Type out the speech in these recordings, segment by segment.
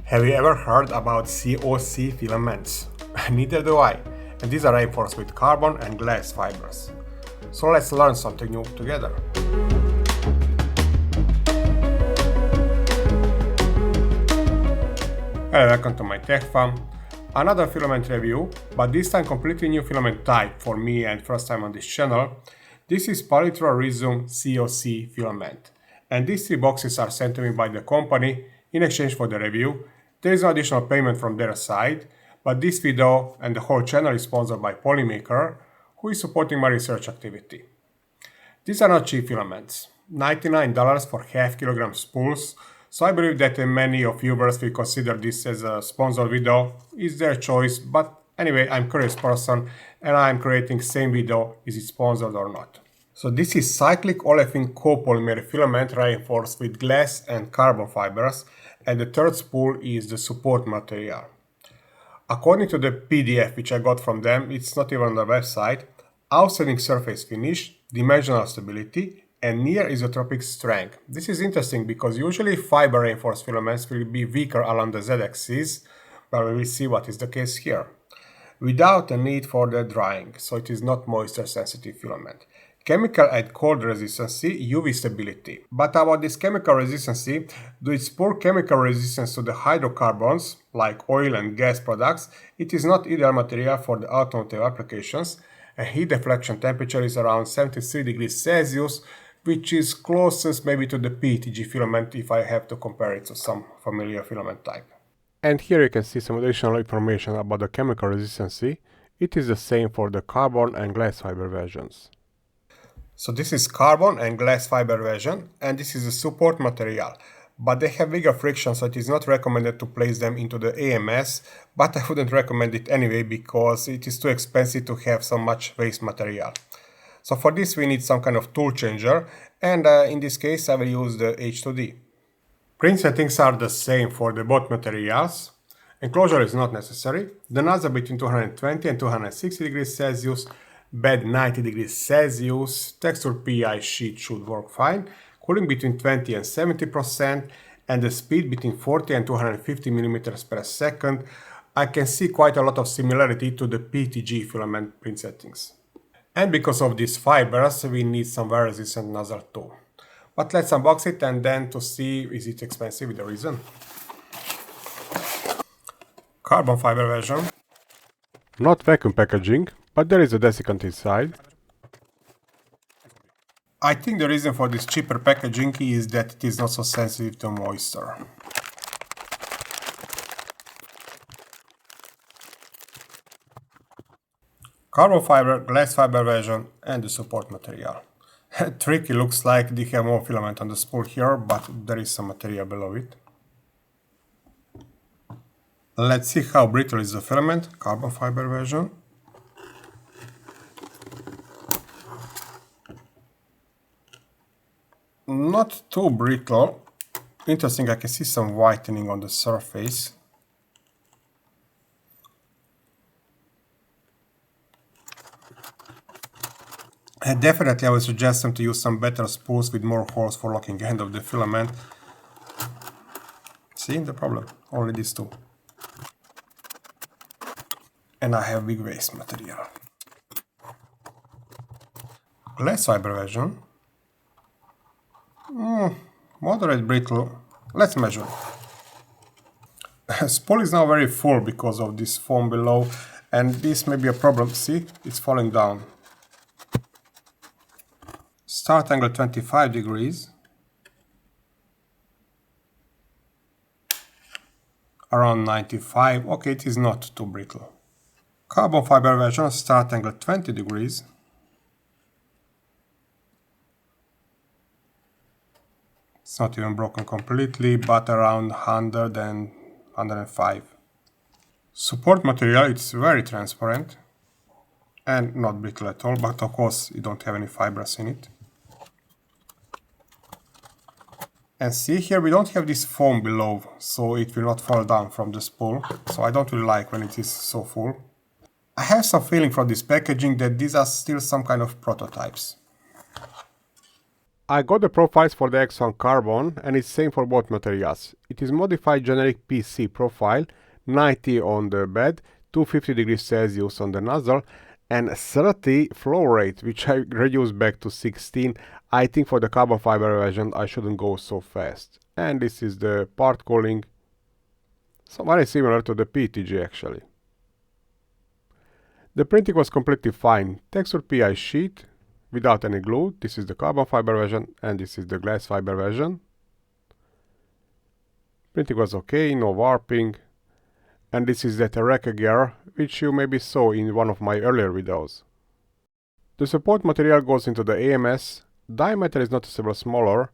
Have you ever heard about COC filaments? Neither do I, and these are reinforced with carbon and glass fibers. So let's learn something new together. Hello, welcome to my tech farm. Another filament review, but this time completely new filament type for me and first time on this channel. This is Palitra Rizium COC filament, and these 3 boxes are sent to me by the company in exchange for the review. There is no additional payment from their side, but this video and the whole channel is sponsored by Polymaker, who is supporting my research activity. These are not cheap filaments, $99 for half kilogram spools, so I believe that many of viewers will consider this as a sponsored video. It's their choice, but anyway, I'm a curious person and I'm creating same video, is it sponsored or not. So this is cyclic olefin copolymer filament reinforced with glass and carbon fibers, and the third spool is the support material. According to the PDF which I got from them, it's not even on the website, outstanding surface finish, dimensional stability, and near isotropic strength. This is interesting because usually fiber reinforced filaments will be weaker along the z-axis, but we will see what is the case here. Without a need for the drying, so it is not moisture sensitive filament. Chemical and cold resistancy, UV stability. But about this chemical resistancy, due to its poor chemical resistance to the hydrocarbons, like oil and gas products, it is not ideal material for the automotive applications. A heat deflection temperature is around 73 degrees Celsius, which is closest maybe to the PETG filament if I have to compare it to some familiar filament type. And here you can see some additional information about the chemical resistancy. It is the same for the carbon and glass fiber versions. So this is carbon and glass fiber version, and this is the support material. But they have bigger friction, so it is not recommended to place them into the AMS, but I wouldn't recommend it anyway because it is too expensive to have so much waste material. So for this we need some kind of tool changer, and in this case I will use the H2D. Print settings are the same for the both materials. Enclosure is not necessary. The nozzle between 220 and 260 degrees Celsius, bed 90 degrees Celsius, texture PI sheet should work fine, cooling between 20 and 70%, and the speed between 40 and 250 mm per second. I can see quite a lot of similarity to the PETG filament print settings. And because of these fibers, we need some wear resistant nozzle too. But let's unbox it and then to see is it expensive with the reason. Carbon fiber version. Not vacuum packaging, but there is a desiccant inside. I think the reason for this cheaper packaging is that it is not so sensitive to moisture. Carbon fiber, glass fiber version, and the support material. Tricky, looks like they have more filament on the spool here, but there is some material below it. Let's see how brittle is the filament, carbon fiber version. Not too brittle. Interesting, I can see some whitening on the surface. And definitely I would suggest them to use some better spools with more holes for locking the end of the filament. See the problem? Only these two. And I have big waste material. Glass fiber version. Moderate brittle. Let's measure. Spool is now very full because of this foam below, and this may be a problem. See, it's falling down. Start angle 25 degrees. Around 95. Okay, it is not too brittle. Carbon fiber version, start angle 20 degrees. It's not even broken completely, but around 100 and 105. Support material, it's very transparent and not brittle at all, but of course you don't have any fibers in it. And see here we don't have this foam below, so it will not fall down from the spool, so I don't really like when it is so full. I have some feeling from this packaging that these are still some kind of prototypes. I got the profiles for the X1 carbon and it's same for both materials. It is modified generic PC profile, 90 on the bed, 250 degrees Celsius on the nozzle, and 30 flow rate, which I reduced back to 16. I think for the carbon fiber version I shouldn't go so fast. And this is the part cooling, so very similar to the PETG actually. The printing was completely fine. Textured PI sheet without any glue. This is the carbon fiber version and this is the glass fiber version. Printing was okay, no warping. And this is that rack gear, which you maybe saw in one of my earlier videos. The support material goes into the AMS, diameter is noticeably smaller,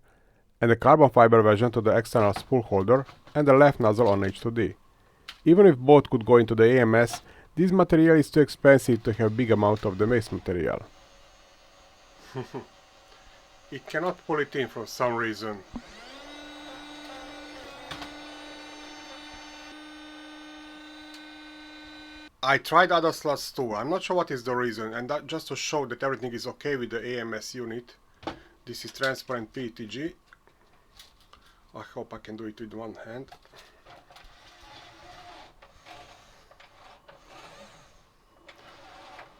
and the carbon fiber version to the external spool holder and the left nozzle on H2D. Even if both could go into the AMS, this material is too expensive to have big amount of the base material. It cannot pull it in for some reason. I tried other slots too, I'm not sure what is the reason, and that just to show that everything is okay with the AMS unit. This is transparent PETG. I hope I can do it with one hand.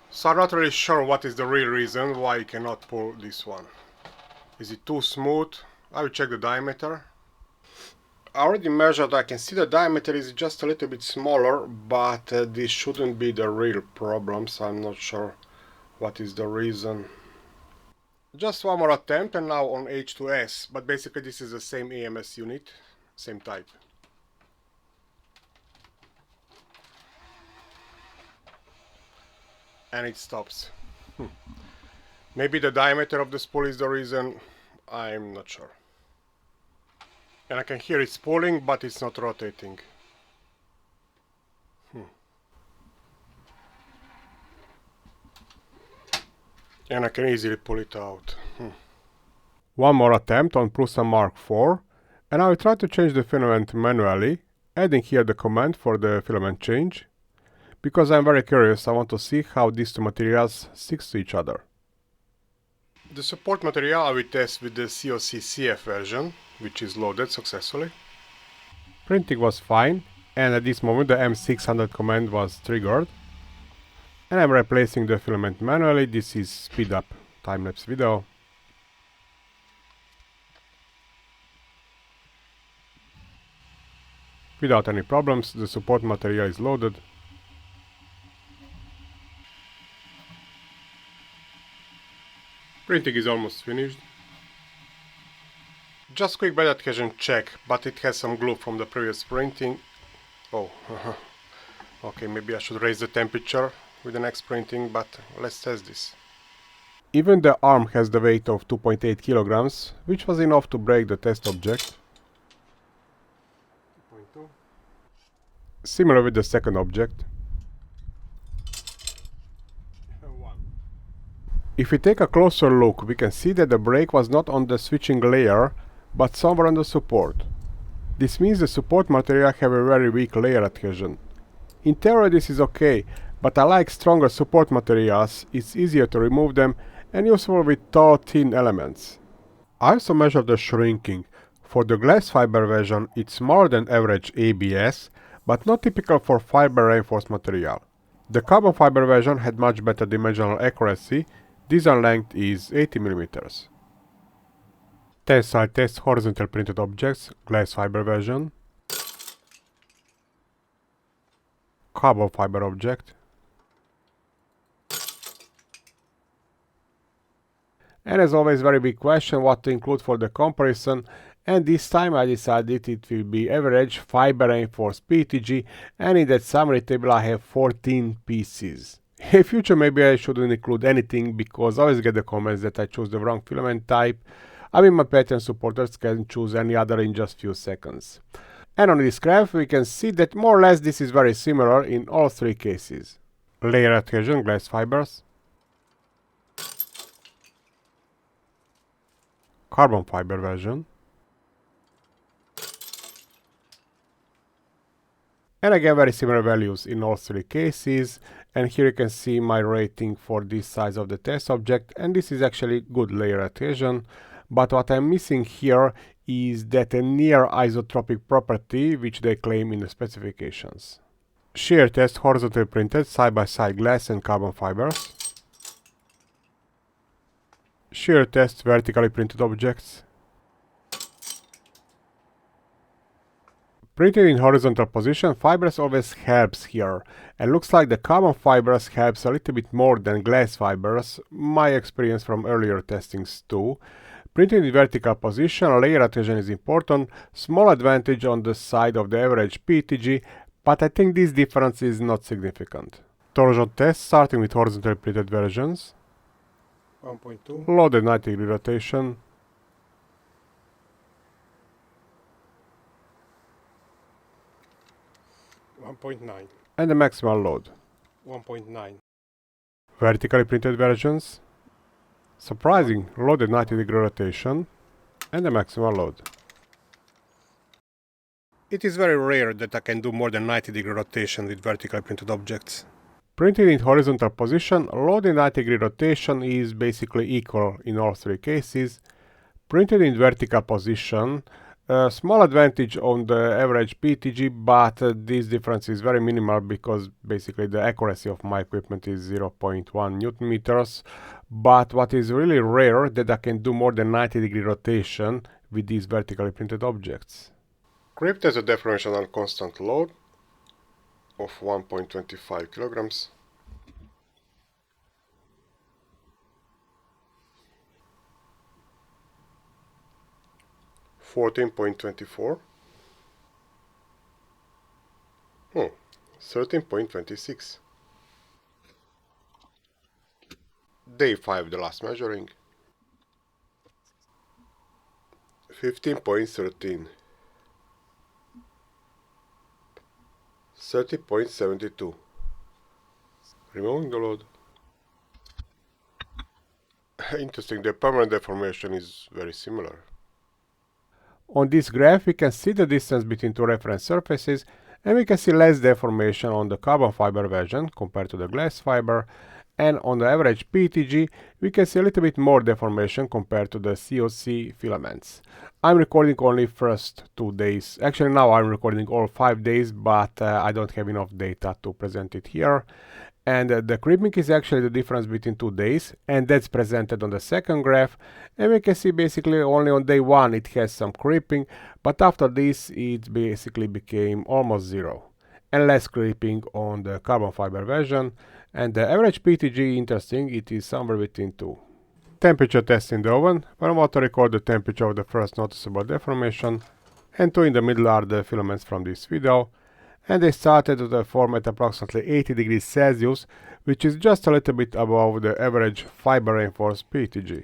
So I'm not really sure what is the real reason why you cannot pull this one. Is it too smooth? I will check the diameter. I already measured, I can see the diameter is just a little bit smaller, but this shouldn't be the real problem, so I'm not sure what is the reason. Just one more attempt and now on H2S, but basically this is the same AMS unit, same type. And it stops. Maybe the diameter of the spool is the reason, I'm not sure. And I can hear it spooling, but it's not rotating. And I can easily pull it out. One more attempt on Prusa Mark IV, and I will try to change the filament manually, adding here the command for the filament change. Because I'm very curious, I want to see how these two materials stick to each other. The support material I will test with the COC-CF version, which is loaded successfully. Printing was fine, and at this moment the M600 command was triggered. And I'm replacing the filament manually. This is speed up time-lapse video. Without any problems, the support material is loaded. Printing is almost finished. Just quick bed adhesion check, but it has some glue from the previous printing. Oh, okay, maybe I should raise the temperature with the next printing, but let's test this. Even the arm has the weight of 2.8 kilograms, which was enough to break the test object. 2.2. Similar with the second object. If we take a closer look, we can see that the break was not on the switching layer, but somewhere on the support. This means the support material have a very weak layer adhesion. In theory this is okay, but I like stronger support materials, it's easier to remove them and useful with tall thin elements. I also measured the shrinking. For the glass fiber version it's more than average ABS, but not typical for fiber reinforced material. The carbon fiber version had much better dimensional accuracy. Design length is 80 mm. Tensile test horizontal printed objects, glass fiber version. Carbon fiber object. And as always, very big question what to include for the comparison, and this time I decided it will be average fiber reinforced PETG, and in that summary table I have 14 pieces. In future maybe I shouldn't include anything, because I always get the comments that I choose the wrong filament type. I mean, my Patreon supporters can choose any other in just few seconds. And on this graph we can see that more or less this is very similar in all three cases. Layer adhesion, glass fibers. Carbon fiber version. And again very similar values in all three cases, and here you can see my rating for this size of the test object, and this is actually good layer adhesion, but what I'm missing here is that a near isotropic property which they claim in the specifications. Shear test horizontally printed side-by-side glass and carbon fibers. Shear test vertically printed objects. Printed in horizontal position, fibers always helps here, and looks like the carbon fibers helps a little bit more than glass fibers, my experience from earlier testings too. Printed in vertical position, layer adhesion is important, small advantage on the side of the average PETG, but I think this difference is not significant. Torsion test starting with horizontally printed versions. 1.2. Loaded 90-degree rotation. 1.9. And the maximal load. 1.9. Vertically printed versions. Surprising, loaded 90-degree rotation. And the maximal load. It is very rare that I can do more than 90-degree rotation with vertically printed objects. Printed in horizontal position, loaded 90-degree rotation is basically equal in all three cases. Printed in vertical position, a small advantage on the average PETG, but this difference is very minimal because basically the accuracy of my equipment is 0.1 Newton meters. But what is really rare that I can do more than 90-degree rotation with these vertically printed objects. Crypt has a deformation on constant load of 1.25 kilograms. $14.24. 13.26. Day 5, the last measuring. 15.13. 30.72. Removing the load. Interesting, the permanent deformation is very similar. On this graph we can see the distance between two reference surfaces, and we can see less deformation on the carbon fiber version compared to the glass fiber, and on the average PETG we can see a little bit more deformation compared to the COC filaments. I'm recording only first 2 days. Actually now I'm recording all 5 days, but I don't have enough data to present it here. And the creeping is actually the difference between 2 days, and that's presented on the second graph. And we can see basically only on day 1 it has some creeping, but after this it basically became almost zero. And less creeping on the carbon fiber version. And the average PETG, interesting, it is somewhere between 2. Temperature test in the oven. I want to record the temperature of the first noticeable deformation. And 2 in the middle are the filaments from this video. And they started to form at approximately 80 degrees Celsius, which is just a little bit above the average fiber reinforced PETG.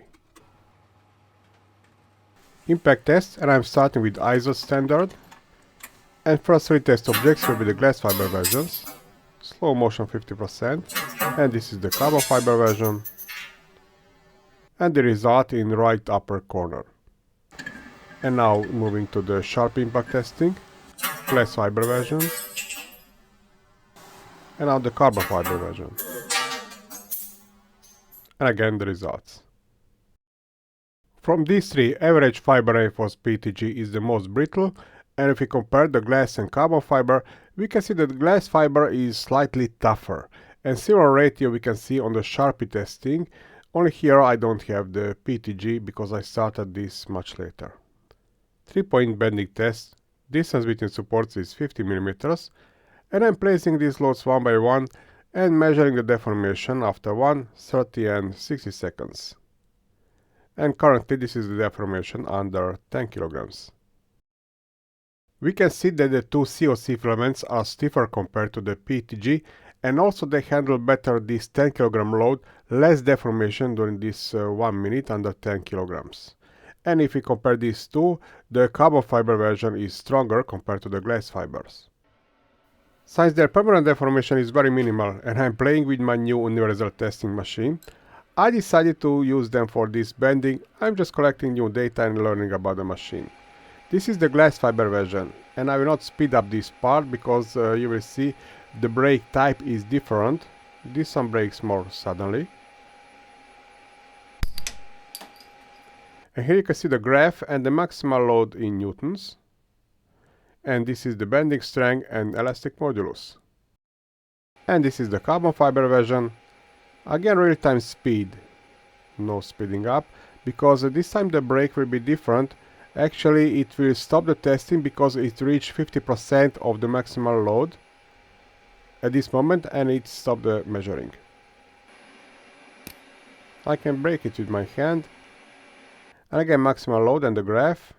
Impact test, and I'm starting with ISO standard. And first 3 test objects will be the glass fiber versions. Slow motion 50%. And this is the carbon fiber version. And the result in right upper corner. And now moving to the sharp impact testing. Glass fiber version, and now the carbon fiber version, and again the results. From these 3, average fiber reinforced PETG is the most brittle, and if we compare the glass and carbon fiber, we can see that the glass fiber is slightly tougher, and similar ratio we can see on the Sharpie testing, only here I don't have the PETG because I started this much later. 3-point bending test. Distance between supports is 50 mm, and I'm placing these loads one by one and measuring the deformation after 1, 30 and 60 seconds. And currently this is the deformation under 10 kilograms. We can see that the 2 COC filaments are stiffer compared to the PETG, and also they handle better this 10 kg load, less deformation during this 1 minute under 10 kilograms. And if we compare these two, the carbon fiber version is stronger compared to the glass fibers. Since their permanent deformation is very minimal and I'm playing with my new universal testing machine, I decided to use them for this bending. I'm just collecting new data and learning about the machine. This is the glass fiber version, and I will not speed up this part because you will see the break type is different. This one breaks more suddenly. And here you can see the graph and the maximal load in newtons. And this is the bending strength and elastic modulus. And this is the carbon fiber version. Again, real-time speed, no speeding up, because this time the break will be different. Actually, it will stop the testing because it reached 50% of the maximal load at this moment, and it stopped the measuring. I can break it with my hand. And again, maximal load and the graph.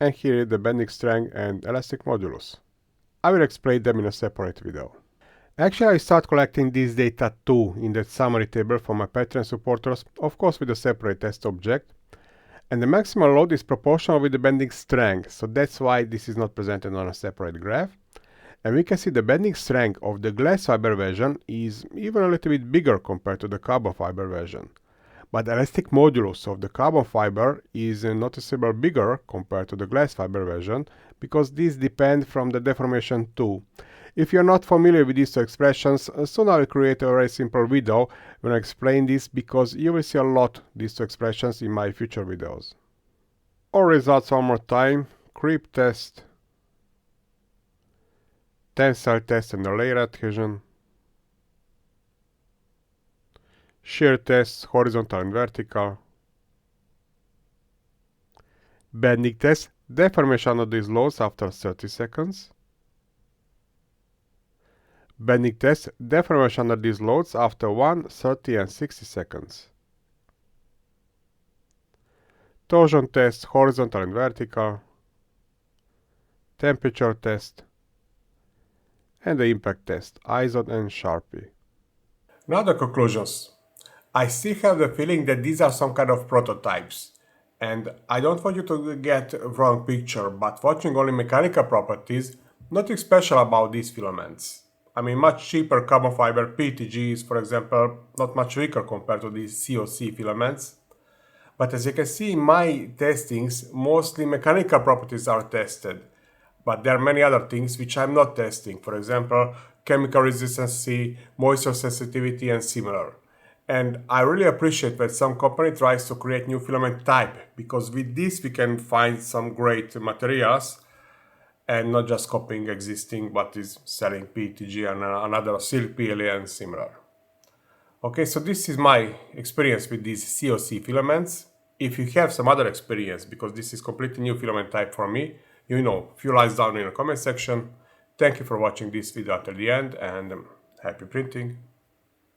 And here the bending strength and elastic modulus. I will explain them in a separate video. Actually, I start collecting this data too in that summary table for my Patreon supporters, of course with a separate test object. And the maximal load is proportional with the bending strength, so that's why this is not presented on a separate graph. And we can see the bending strength of the glass fiber version is even a little bit bigger compared to the carbon fiber version. But the elastic modulus of the carbon fiber is noticeably bigger compared to the glass fiber version, because these depend from the deformation too. If you're not familiar with these two expressions, soon I will create a very simple video when I explain this, because you will see a lot these two expressions in my future videos. Our results one more time: creep test, tensile test and the layer adhesion, shear test, horizontal and vertical, bending test, deformation under these loads after 30 seconds, bending test, deformation under these loads after 1, 30 and 60 seconds, torsion test, horizontal and vertical, temperature test, and the impact test, ISO and Sharpie. Now the conclusions. I still have the feeling that these are some kind of prototypes, and I don't want you to get a wrong picture, but watching only mechanical properties, nothing special about these filaments. I mean, much cheaper carbon fiber PETG is, for example, not much weaker compared to these COC filaments. But as you can see in my testings, mostly mechanical properties are tested. But there are many other things which I'm not testing, for example, chemical resistance, moisture sensitivity and similar. And I really appreciate that some company tries to create new filament type, because with this we can find some great materials and not just copying existing but is selling PETG and another silk PLA and similar. Okay, so this is my experience with these COC filaments. If you have some other experience, because this is completely new filament type for me, you know, few lines down in the comment section. Thank you for watching this video until the end, and happy printing!